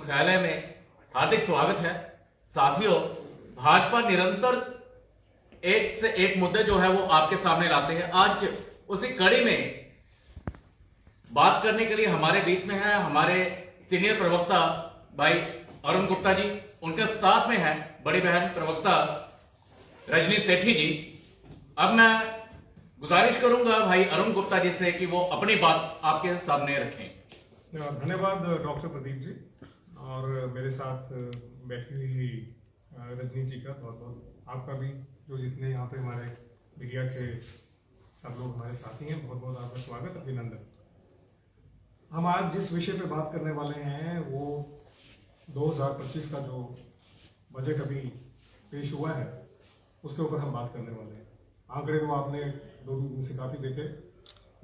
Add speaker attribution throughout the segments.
Speaker 1: मुख्यालय में हार्दिक स्वागत है। साथियों, भाजपा निरंतर एक से एक मुद्दे जो है वो आपके सामने लाते हैं। आज उसी कड़ी में बात करने के लिए हमारे बीच में है हमारे सीनियर प्रवक्ता भाई अरुण गुप्ता जी, उनके साथ में है बड़ी बहन प्रवक्ता रजनी सेठी जी। अब मैं गुजारिश करूंगा भाई अरुण गुप्ता जी से कि वो अपनी बात आपके सामने रखें।
Speaker 2: धन्यवाद डॉक्टर प्रदीप जी और मेरे साथ बैठी हुई रजनी जी का बहुत बहुत आपका भी, जो जितने यहाँ पे हमारे मीडिया के सब लोग हमारे साथी हैं, बहुत बहुत आपका स्वागत, अभिनंदन। हम आज जिस विषय पे बात करने वाले हैं वो 2025 का जो बजट अभी पेश हुआ है उसके ऊपर हम बात करने वाले हैं। आंकड़े तो आपने 2 दिन से काफ़ी देखे,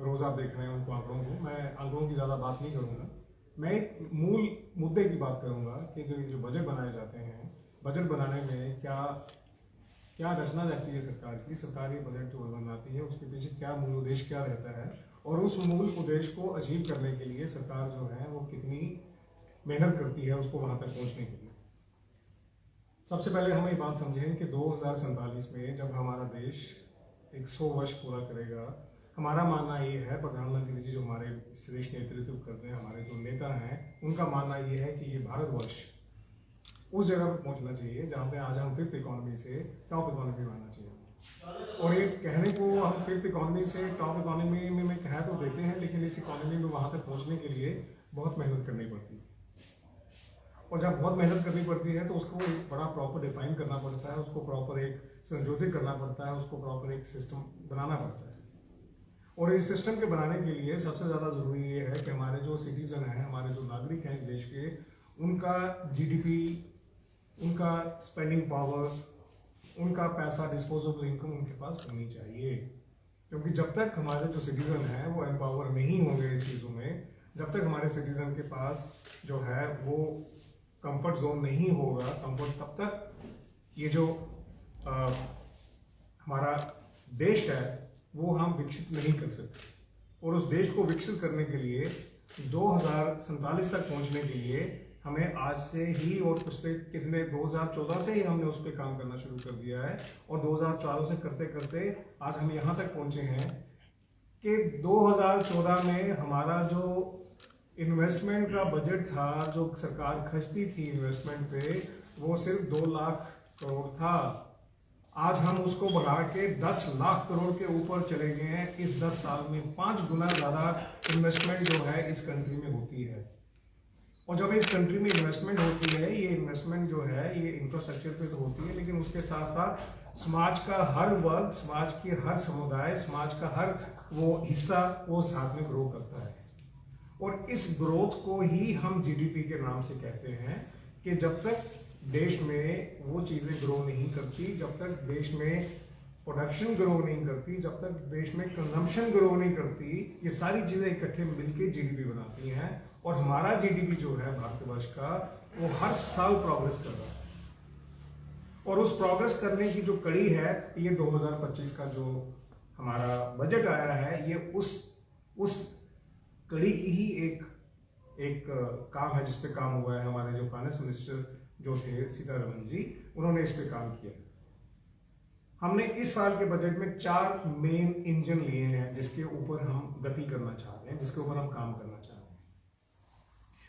Speaker 2: रोज़ आप देख रहे हैं उनको आंकड़ों को। मैं आंकड़ों की ज़्यादा बात नहीं करूँगा, मैं एक मूल मुद्दे की बात करूँगा कि जो बजट बनाए जाते हैं, बजट बनाने में क्या रचना रहती है सरकार की। सरकार ये बजट जो बनाती है उसके पीछे क्या मूल उद्देश्य क्या रहता है और उस मूल उद्देश्य को अचीव करने के लिए सरकार जो है वो कितनी मेहनत करती है उसको वहाँ तक पहुँचने के लिए। सबसे पहले हम ये बात समझें कि 2047 में जब हमारा देश 100 वर्ष पूरा करेगा, हमारा मानना ये है, प्रधानमंत्री जी जो हमारे इस देश नेतृत्व करते हैं, हमारे जो नेता हैं, उनका मानना ये है कि ये भारतवर्ष उस जगह पर पहुंचना चाहिए जहाँ पे आज हम 5th इकोनॉमी से टॉप इकोनॉमी बनना चाहिए। और ये कहने को हम 5th इकोनॉमी से टॉप इकोनॉमी में कह तो देते हैं, लेकिन इस इकोनॉमी में वहाँ तक पहुँचने के लिए बहुत मेहनत करनी पड़ती है। और जब बहुत मेहनत करनी पड़ती है तो उसको एक बड़ा प्रॉपर डिफाइन करना पड़ता है, उसको प्रॉपर एक संशोधित करना पड़ता है, उसको प्रॉपर एक सिस्टम बनाना पड़ता है। और इस सिस्टम के बनाने के लिए सबसे ज़्यादा ज़रूरी ये है कि हमारे जो सिटीजन हैं, हमारे जो नागरिक हैं इस देश के, उनका जीडीपी, उनका स्पेंडिंग पावर, उनका पैसा, डिस्पोजेबल इनकम उनके पास होनी चाहिए। क्योंकि जब तक हमारे जो सिटीजन हैं वो एम्पावर नहीं होंगे इस चीज़ों में, जब तक हमारे सिटीजन के पास जो है वो कंफर्ट जोन नहीं होगा, कंफर्ट, तब तक ये जो हमारा देश है वो हम विकसित नहीं कर सकते। और उस देश को विकसित करने के लिए 2047 तक पहुंचने के लिए हमें आज से ही और कितने 2014 से ही हमने उस पर काम करना शुरू कर दिया है। और 2014 से करते करते आज हम यहाँ तक पहुंचे हैं कि 2014 में हमारा जो इन्वेस्टमेंट का बजट था, जो सरकार खर्चती थी इन्वेस्टमेंट पे, वो सिर्फ 2 लाख करोड़ था। आज हम उसको बढ़ा के 10 लाख करोड़ के ऊपर चले गए हैं। इस 10 साल में 5 गुना ज़्यादा इन्वेस्टमेंट जो है इस कंट्री में होती है। और जब इस कंट्री में इन्वेस्टमेंट होती है, ये इन्वेस्टमेंट जो है ये इंफ्रास्ट्रक्चर पे तो होती है, लेकिन उसके साथ साथ समाज का हर वर्ग, समाज की हर समुदाय, समाज का हर वो हिस्सा वो साथ में ग्रो करता है। और इस ग्रोथ को ही हम जीडीपी के नाम से कहते हैं कि जब तक देश में वो चीज़ें ग्रो नहीं करती, जब तक देश में प्रोडक्शन ग्रो नहीं करती, जब तक देश में कंजम्पशन ग्रो नहीं करती, ये सारी चीज़ें इकट्ठे मिलके जीडीपी बनाती हैं। और हमारा जीडीपी जो है भारतवर्ष का वो हर साल प्रोग्रेस कर रहा है। और उस प्रोग्रेस करने की जो कड़ी है, ये 2025 का जो हमारा बजट आया है, ये उस कड़ी की ही एक काम है जिस पे काम हुआ है। हमारे जो फाइनेंस मिनिस्टर जो थे सीतारमण जी, उन्होंने इस पे काम किया। हमने इस साल के बजट में 4 मेन इंजन लिए हैं जिसके ऊपर हम गति करना चाहते हैं, जिसके ऊपर हम काम करना चाहते हैं।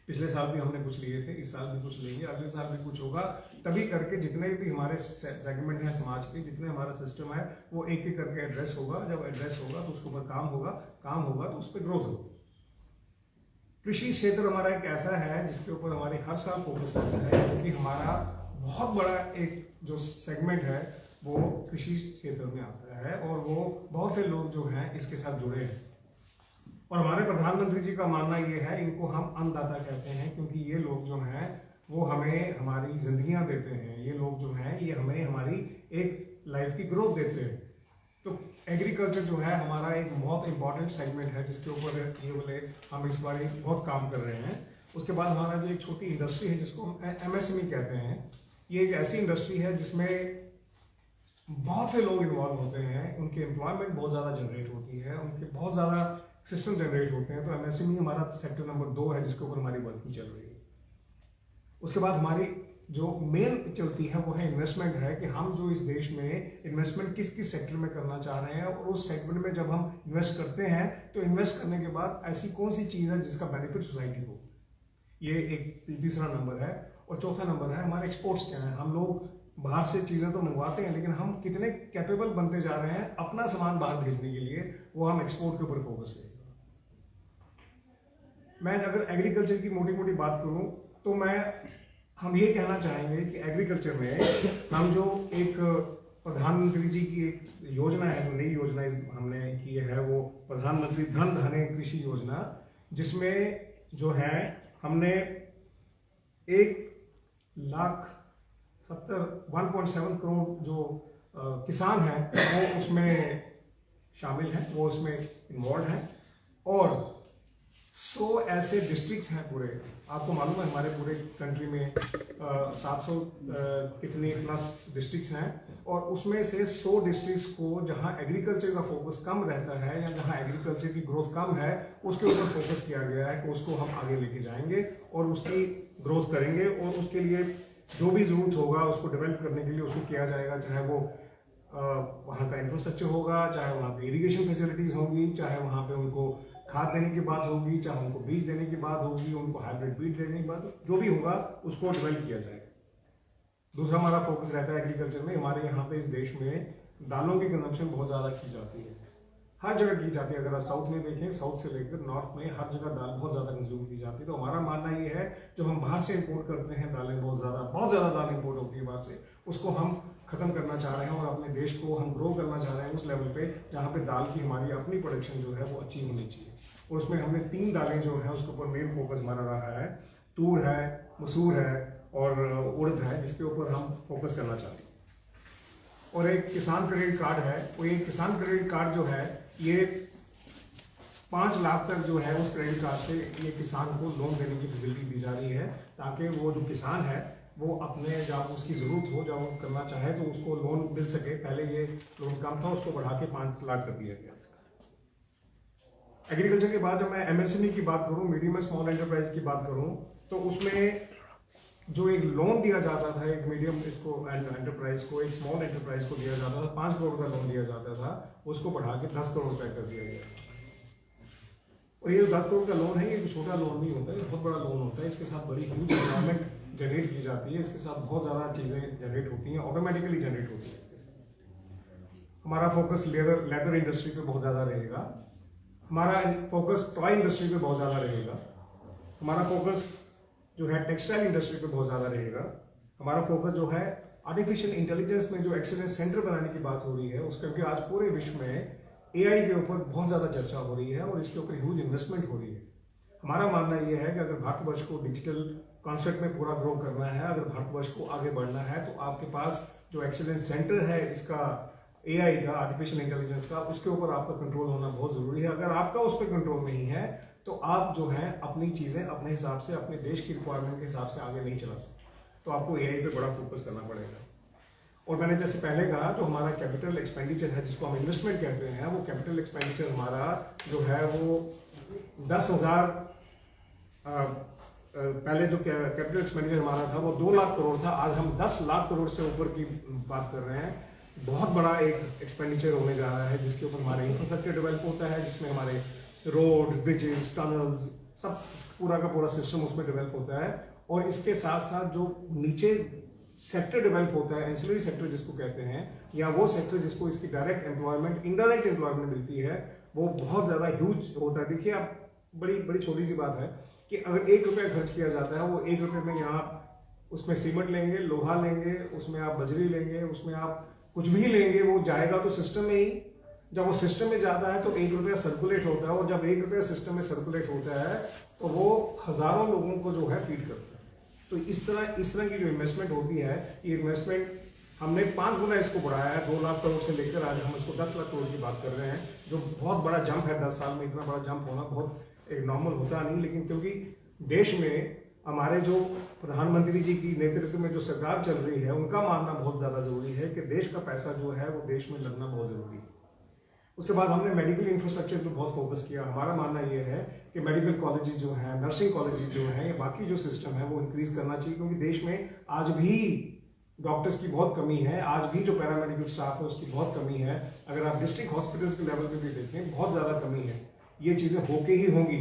Speaker 2: पिछले साल भी हमने कुछ लिए थे, इस साल भी कुछ लेंगे, अगले साल भी कुछ होगा। तभी करके जितने भी हमारे सेगमेंट हैं समाज के, जितने हमारा सिस्टम है, वो एक एक करके एड्रेस होगा। जब एड्रेस होगा तो उसके ऊपर काम होगा तो उस पर ग्रोथ होगी। कृषि क्षेत्र हमारा एक ऐसा है जिसके ऊपर हमारे हर साल फोकस करना है, क्योंकि हमारा बहुत बड़ा एक जो सेगमेंट है वो कृषि क्षेत्र में आता है और वो बहुत से लोग जो हैं इसके साथ जुड़े हैं। और हमारे प्रधानमंत्री जी का मानना ये है, इनको हम अन्नदाता कहते हैं, क्योंकि ये लोग जो हैं वो हमें हमारी जिंदगियां देते हैं। ये लोग जो हैं ये हमें हमारी एक लाइफ की ग्रोथ देते हैं। तो एग्रीकल्चर जो है हमारा एक बहुत इंपॉर्टेंट सेगमेंट है जिसके ऊपर ये बोले हम इस बार बहुत काम कर रहे हैं। उसके बाद हमारा जो एक छोटी इंडस्ट्री है जिसको हम एमएसएमई कहते हैं, ये एक ऐसी इंडस्ट्री है जिसमें बहुत से लोग इन्वॉल्व होते हैं, उनकी एम्प्लॉयमेंट बहुत ज़्यादा जनरेट होती है, उनके बहुत ज़्यादा सिस्टम जनरेट होते हैं। तो एमएसएमई हमारा सेक्टर नंबर 2 है जिसके ऊपर हमारी वर्किंग चल रही है। उसके बाद हमारी जो मेन चलती है वो है इन्वेस्टमेंट, है कि हम जो इस देश में इन्वेस्टमेंट किस किस सेक्टर में करना चाह रहे हैं, और उस सेगमेंट में जब हम इन्वेस्ट करते हैं तो इन्वेस्ट करने के बाद ऐसी कौन सी चीज़ है जिसका बेनिफिट सोसाइटी को। ये एक तीसरा नंबर है। और चौथा नंबर है हमारे एक्सपोर्ट्स क्या है। हम लोग बाहर से चीज़ें तो मंगवाते हैं, लेकिन हम कितने कैपेबल बनते जा रहे हैं अपना सामान बाहर भेजने के लिए, वो हम एक्सपोर्ट के ऊपर फोकस करें। मैं अगर एग्रीकल्चर की मोटी मोटी बात करूं तो हम ये कहना चाहेंगे कि एग्रीकल्चर में हम जो एक प्रधानमंत्री जी की एक योजना है, नई योजना हमने की है, वो प्रधानमंत्री धन धान्य कृषि योजना, जिसमें जो है हमने 1,70,1.7 करोड़ जो किसान हैं वो उसमें शामिल हैं, वो उसमें इन्वॉल्व हैं। और 100 ऐसे डिस्ट्रिक्ट्स हैं पूरे, आपको मालूम है हमारे पूरे कंट्री में 700 कितने प्लस डिस्ट्रिक्ट्स हैं, और उसमें से 100 डिस्ट्रिक्ट्स को जहां एग्रीकल्चर का फोकस कम रहता है या जहां एग्रीकल्चर की ग्रोथ कम है, उसके ऊपर फोकस किया गया है कि उसको हम आगे लेके जाएंगे और उसकी ग्रोथ करेंगे, और उसके लिए जो भी जरूरत होगा उसको डेवलप करने के लिए उसको किया जाएगा, चाहे वो वहाँ का इंफ्रास्ट्रक्चर होगा, चाहे वहाँ पे इरिगेशन फैसिलिटीज होंगी, चाहे वहाँ पे उनको खाद देने की बात होगी, चाहे उनको बीज देने की बात होगी, उनको हाइब्रिड बीज देने की बात, जो भी होगा उसको डेवलप किया जाएगा। दूसरा हमारा फोकस रहता है एग्रीकल्चर में, हमारे यहाँ पे इस देश में दालों की कंजम्पशन बहुत ज़्यादा की जाती है, हर जगह की जाती है। अगर आप साउथ में देखें, साउथ से लेकर नॉर्थ में हर जगह दाल बहुत ज़्यादा कंज्यूम की जाती है। तो हमारा मानना ये है जो हम बाहर से इंपोर्ट करते हैं दालें, बहुत ज़्यादा दाल इंपोर्ट होती है बाहर से, उसको हम खत्म करना चाह रहे हैं और अपने देश को हम ग्रो करना चाह रहे हैं उस लेवल पे जहाँ पे दाल की हमारी अपनी प्रोडक्शन जो है वो अच्छी होनी चाहिए। और उसमें हमने 3 दालें जो है उसके ऊपर मेन फोकस हमारा रहा है, तूर है, मसूर है और उड़द है, जिसके ऊपर हम फोकस करना चाहते हैं। और एक किसान क्रेडिट कार्ड है, वो ये किसान क्रेडिट कार्ड जो है ये 5 लाख तक जो है उस क्रेडिट कार्ड से ये किसान को लोन देने की फैसिलिटी दी जा रही है, ताकि वो जो किसान है वो अपने जब उसकी ज़रूरत हो, जब वो करना चाहे तो उसको लोन मिल सके। पहले ये लोन कम था, उसको बढ़ा के 5 लाख कर दिया गया। एग्रीकल्चर के बाद जब मैं एमएसएमई की बात करूं, मीडियम एंड स्मॉल एंटरप्राइज की बात करूं, तो उसमें जो एक लोन दिया जाता था, एक मीडियम इसको एंटरप्राइज को, एक स्मॉल एंटरप्राइज को दिया जाता था, 5 करोड़ का लोन दिया जाता था, उसको बढ़ा के 10 करोड़ रुपए कर दिया गया। और ये 10 करोड़ का लोन है, ये छोटा लोन नहीं होता है, ये बहुत बड़ा लोन होता है। इसके साथ बड़ी ह्यूज एनवायरमेंट जनरेट की जाती है, इसके साथ बहुत ज़्यादा चीज़ें जनरेट होती हैं, ऑटोमेटिकली जनरेट होती है। इसके साथ हमारा फोकस लेदर इंडस्ट्री पे बहुत ज़्यादा रहेगा, हमारा फोकस टॉय इंडस्ट्री पे बहुत ज़्यादा रहेगा, हमारा फोकस जो है टेक्सटाइल इंडस्ट्री पे बहुत ज़्यादा रहेगा, हमारा फोकस जो है आर्टिफिशियल इंटेलिजेंस में जो एक्सीलेंस सेंटर बनाने की बात हो रही है उसके, क्योंकि आज पूरे विश्व में एआई के ऊपर बहुत ज़्यादा चर्चा हो रही है और इसके ऊपर ह्यूज इन्वेस्टमेंट हो रही है। हमारा मानना यह है कि अगर भारतवर्ष को डिजिटल कॉन्सेप्ट में पूरा ग्रो करना है, अगर भारतवर्ष को आगे बढ़ना है, तो आपके पास जो एक्सीलेंस सेंटर है इसका एआई का, आर्टिफिशियल इंटेलिजेंस का, उसके ऊपर आपका कंट्रोल होना बहुत जरूरी है। अगर आपका उस पर कंट्रोल नहीं है तो आप जो है अपनी चीजें अपने हिसाब से, अपने देश की रिक्वायरमेंट के हिसाब से आगे नहीं चला सकते। तो आपको एआई पे बड़ा फोकस करना पड़ेगा। और मैंने जैसे पहले कहा, जो हमारा कैपिटल एक्सपेंडिचर है, जिसको हम इन्वेस्टमेंट कहते हैं, वो कैपिटल एक्सपेंडिचर हमारा जो है वो 10,000 पहले जो कैपिटल एक्सपेंडिचर हमारा था वो 2 लाख करोड़ था, आज हम 10 लाख करोड़ से ऊपर की बात कर रहे हैं। बहुत बड़ा एक एक्सपेंडिचर होने जा रहा है, जिसके ऊपर हमारे इंफ्रास्ट्रक्चर डेवलप होता है, जिसमें हमारे रोड, ब्रिजेस, टनल्स, सब पूरा का पूरा सिस्टम उसमें डेवलप होता है। और इसके साथ साथ जो नीचे सेक्टर डेवलप होता है, एंसिलरी सेक्टर जिसको कहते हैं, या वो सेक्टर जिसको इसकी डायरेक्ट एम्प्लॉयमेंट, इनडायरेक्ट एम्प्लॉयमेंट मिलती है, वो बहुत ज़्यादा ह्यूज होता है। देखिए आप, बड़ी छोटी सी बात है कि अगर 1 रुपया खर्च किया जाता है, वो 1 रुपये में यहाँ उसमें सीमेंट लेंगे, लोहा लेंगे, उसमें आप बजरी लेंगे, उसमें आप कुछ भी लेंगे, वो जाएगा तो सिस्टम में ही। जब वो सिस्टम में जाता है तो 1 रुपया सर्कुलेट होता है, और जब 1 रुपया सिस्टम में सर्कुलेट होता है तो वो हजारों लोगों को जो है फीड करता है। तो इस तरह की जो इन्वेस्टमेंट होती है, ये इन्वेस्टमेंट हमने 5 गुना इसको बढ़ाया है, 2 लाख करोड़ से लेकर आज हम इसको 10 लाख करोड़ की बात कर रहे हैं, जो बहुत बड़ा जंप है। 10 साल में इतना बड़ा जंप होना बहुत एक नॉर्मल होता नहीं, लेकिन क्योंकि देश में हमारे जो प्रधानमंत्री जी की नेतृत्व में जो सरकार चल रही है, उनका मानना बहुत ज़्यादा जरूरी है कि देश का पैसा जो है वो देश में लगना बहुत जरूरी है। उसके बाद हमने मेडिकल इंफ्रास्ट्रक्चर पे बहुत फोकस किया। हमारा मानना ये है कि मेडिकल कॉलेजेस जो हैं, नर्सिंग कॉलेजेस जो हैं, या बाकी जो सिस्टम है वो इंक्रीज करना चाहिए, क्योंकि देश में आज भी डॉक्टर्स की बहुत कमी है, आज भी जो पैरामेडिकल स्टाफ है उसकी बहुत कमी है। अगर आप डिस्ट्रिक्ट हॉस्पिटल्स के लेवल पे भी देखें, बहुत ज़्यादा कमी है। ये चीज़ें होके ही होंगी।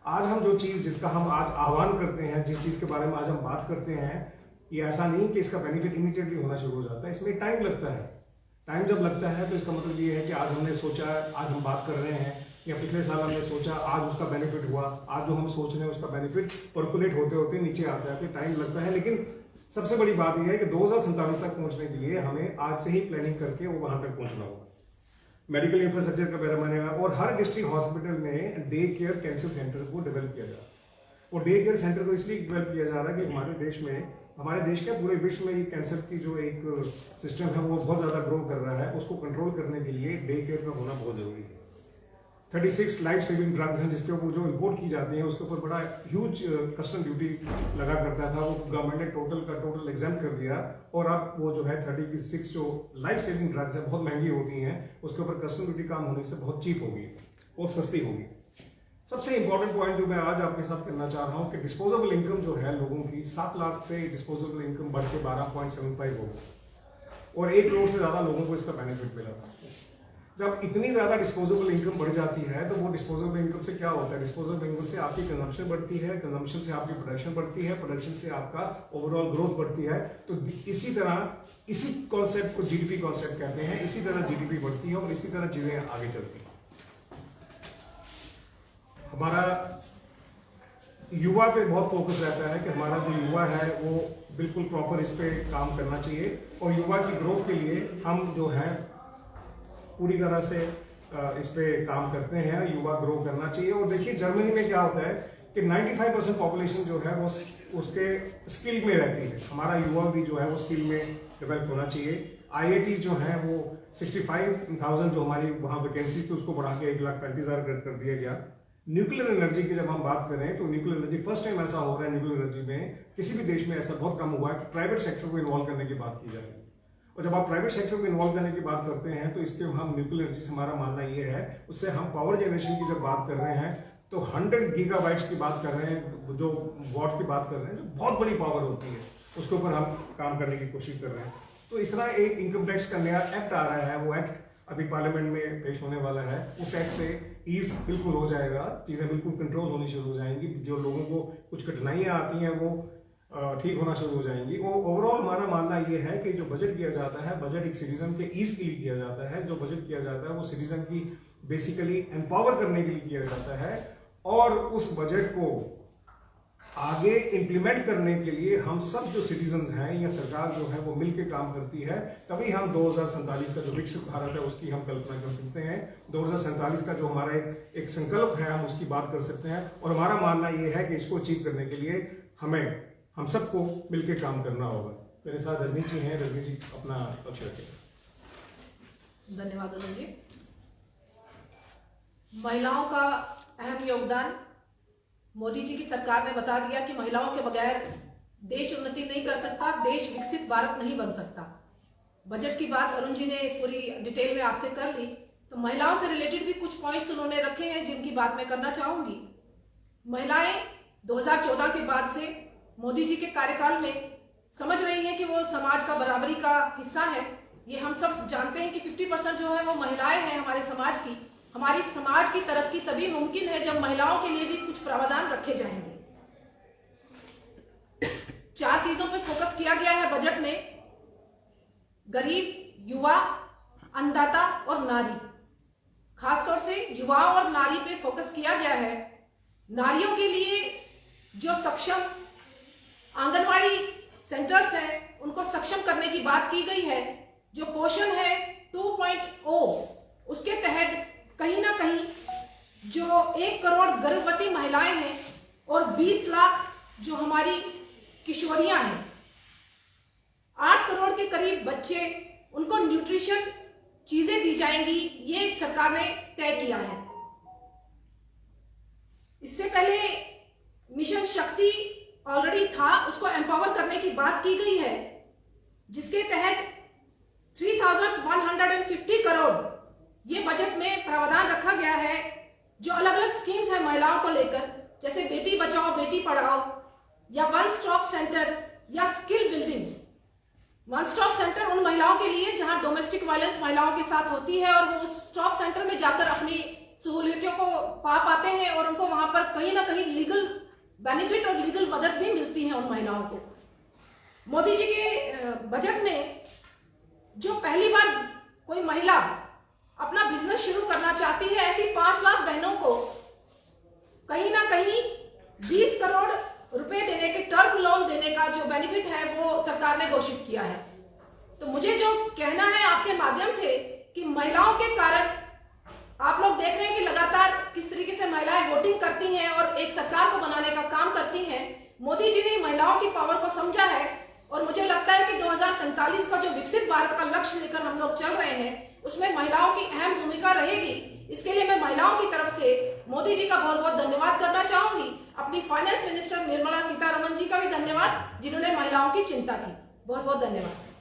Speaker 2: आज हम जो चीज़ जिसका हम आज आह्वान करते हैं, जिस चीज़ के बारे में आज हम बात करते हैं, ये ऐसा नहीं कि इसका बेनिफिट इमीडिएटली होना शुरू हो जाता है, इसमें टाइम लगता है। टाइम जब लगता है तो इसका मतलब ये है कि आज हमने सोचा, आज हम बात कर रहे हैं, या पिछले साल हमने सोचा, आज उसका बेनिफिट हुआ, आज जो हम सोच रहे हैं उसका बेनिफिट पर्कुलेट होते होते नीचे आता है, तो टाइम लगता है। लेकिन सबसे बड़ी बात यह है कि 2047 तक पहुंचने के लिए हमें आज से ही प्लानिंग करके वो वहां तक पहुंचना होगा। मेडिकल इंफ्रास्ट्रक्चर का पैमाने और हर डिस्ट्रिक्ट हॉस्पिटल में डे केयर कैंसर सेंटर को डेवलप किया जा रहा है। और डे केयर सेंटर को इसलिए डेवलप किया जा रहा है कि हमारे देश के पूरे विश्व में ये कैंसर की जो एक सिस्टम है वो बहुत ज़्यादा ग्रो कर रहा है। उसको कंट्रोल करने के लिए डे केयर का होना बहुत ज़रूरी है। 36 लाइफ सेविंग ड्रग्स हैं जिसके ऊपर जो इम्पोर्ट की जाती हैं उसके ऊपर बड़ा ह्यूज कस्टम ड्यूटी लगा करता था, वो गवर्नमेंट ने टोटल एग्जाम कर दिया। और अब वो जो है 36 जो लाइफ सेविंग ड्रग्स है बहुत महंगी होती हैं, उसके ऊपर कस्टम ड्यूटी काम होने से बहुत चीप होगी और सस्ती होगी। सबसे इंपॉर्टेंट पॉइंट जो मैं आज आपके साथ करना चाह रहा हूँ कि डिस्पोजेबल इनकम जो है लोगों की 7 लाख से डिस्पोजेबल इनकम बढ़ के 12.75 होगी और 1 करोड़ से ज़्यादा लोगों को इसका बेनिफिट मिला था। जब इतनी ज़्यादा डिस्पोजेबल इनकम बढ़ जाती है तो वो डिस्पोजेबल इनकम से क्या होता है? डिस्पोजेबल इनकम से आपकी कंजम्पशन बढ़ती है, कंजम्पशन से आपकी प्रोडक्शन बढ़ती है, प्रोडक्शन से आपका ओवरऑल ग्रोथ बढ़ती है। तो इसी तरह इसी कॉन्सेप्ट को जीडीपी कॉन्सेप्ट कहते हैं। इसी तरह जीडीपी बढ़ती है और इसी तरह चीज़ें आगे चलती हैं। हमारा युवा पे बहुत फोकस रहता है कि हमारा जो युवा है वो बिल्कुल प्रॉपर इस पे काम करना चाहिए और युवा की ग्रोथ के लिए हम जो है पूरी तरह से इस पे काम करते हैं। युवा ग्रो करना चाहिए। और देखिए जर्मनी में क्या होता है कि 95% पॉपुलेशन जो है वो उसके स्किल में रहती है। हमारा युवा भी जो है वो स्किल में डेवलप होना चाहिए। IIT जो है वो 65,000 जो हमारी वहाँ वैकेंसीज थी उसको बढ़ा के 1,35,000 कर दिया गया। न्यूक्लियर एनर्जी की जब हम बात करें तो न्यूक्लियर एनर्जी फर्स्ट टाइम ऐसा हो रहा है, न्यूक्लियर एनर्जी में किसी भी देश में ऐसा बहुत कम हुआ है कि प्राइवेट सेक्टर को इन्वॉल्व करने की बात की जा रही है। और जब आप प्राइवेट सेक्टर को इन्वॉल्व करने की बात करते हैं तो इसके हम न्यूक्लियर एनर्जी से हमारा मानना ये है, उससे हम पावर जनरेशन की जब बात कर रहे हैं तो 100 गीगाबाइट्स की बात कर रहे हैं, जो वॉट की बात कर रहे हैं, जो बहुत बड़ी पावर होती है, उसके ऊपर हम काम करने की कोशिश कर रहे हैं। तो इस तरह एक इनकम टैक्स का नया एक्ट आ रहा है, वो एक्ट अभी पार्लियामेंट में पेश होने वाला है। उस एक्ट से ईज बिल्कुल हो जाएगा, चीज़ें बिल्कुल कंट्रोल होनी शुरू हो जाएंगी। जो लोगों को कुछ कठिनाइयाँ आती हैं वो ठीक होना शुरू हो जाएंगी। वो ओवरऑल हमारा मानना ये है कि जो बजट किया जाता है, बजट एक सिटीजन के ईज के लिए किया जाता है। जो बजट किया जाता है वो सिटीजन की बेसिकली एम्पावर करने के लिए किया जाता है और उस बजट को आगे इम्प्लीमेंट करने के लिए हम सब जो सिटीजन्स हैं या सरकार जो है वो मिलकर काम करती है। तभी हम 2047 का जो विकसित भारत है उसकी हम कल्पना कर सकते हैं। 2047 का जो हमारा एक संकल्प है हम उसकी बात कर सकते हैं। और हमारा मानना ये है कि इसको अचीव करने के लिए हम सबको मिलकर काम करना होगा। मेरे साथ रजनी जी हैं, रजनी जी अपना पक्ष रखें।
Speaker 3: धन्यवाद अरुण जी। महिलाओं का अहम योगदान, मोदी जी की सरकार ने बता दिया कि महिलाओं के बगैर देश उन्नति नहीं कर सकता, देश विकसित भारत नहीं बन सकता। बजट की बात अरुण जी ने पूरी डिटेल में आपसे कर ली, तो महिलाओं से रिलेटेड भी कुछ पॉइंट्स उन्होंने रखे हैं जिनकी बात मैं करना चाहूंगी। महिलाएं 2014 के बाद से मोदी जी के कार्यकाल में समझ रही हैं कि वो समाज का बराबरी का हिस्सा है। ये हम सब जानते हैं कि 50% जो है वो महिलाएं हैं हमारे समाज की। हमारी समाज की तरक्की तभी मुमकिन है जब महिलाओं के लिए भी कुछ प्रावधान रखे जाएंगे। 4 चीजों पर फोकस किया गया है बजट में: गरीब, युवा, अन्नदाता और नारी। खासतौर से युवाओं और नारी पे फोकस किया गया है। नारियों के लिए जो सक्षम आंगनवाड़ी सेंटर्स हैं उनको सक्षम करने की बात की गई है। जो पोषण है 2.0 उसके तहत कहीं ना कहीं जो 1 करोड़ गर्भवती महिलाएं हैं और 20 लाख जो हमारी किशोरियां हैं, 8 करोड़ के करीब बच्चे, उनको न्यूट्रिशन चीजें दी जाएंगी, ये सरकार ने तय किया है। इससे पहले मिशन शक्ति ऑलरेडी था, उसको एम्पावर करने की बात की गई है, जिसके तहत 3,150 करोड़ ये बजट में प्रावधान रखा गया है जो अलग अलग स्कीम्स है महिलाओं को लेकर, जैसे बेटी बचाओ बेटी पढ़ाओ या वन स्टॉप सेंटर या skill building. One stop centre उन महिलाओं के लिए जहां डोमेस्टिक वायलेंस महिलाओं के साथ होती है और वो उस स्टॉप सेंटर में जाकर अपनी सहूलियतों को पा पाते हैं और उनको वहां पर कहीं ना कहीं लीगल बेनिफिट और लीगल मदद भी मिलती है उन महिलाओं को। मोदी जी के बजट में जो पहली बार कोई महिला अपना बिजनेस शुरू करना चाहती है, ऐसी 5 लाख बहनों को कहीं ना कहीं 20 करोड़ रुपए देने के टर्म लोन देने का जो बेनिफिट है वो सरकार ने घोषित किया है। तो मुझे जो कहना है आपके माध्यम से कि महिलाओं के कारण आप लोग देख रहे हैं कि लगातार किस तरीके से महिलाएं वोटिंग करती हैं और एक सरकार को बनाने का काम करती हैं। मोदी जी ने महिलाओं की पावर को समझा है और मुझे लगता है कि 2047 का जो विकसित भारत का लक्ष्य लेकर हम लोग चल रहे हैं उसमें महिलाओं की अहम भूमिका रहेगी। इसके लिए मैं महिलाओं की तरफ से मोदी जी का बहुत बहुत धन्यवाद करना चाहूंगी। अपनी फाइनेंस मिनिस्टर निर्मला सीतारमण जी का भी धन्यवाद जिन्होंने महिलाओं की चिंता की। बहुत बहुत धन्यवाद।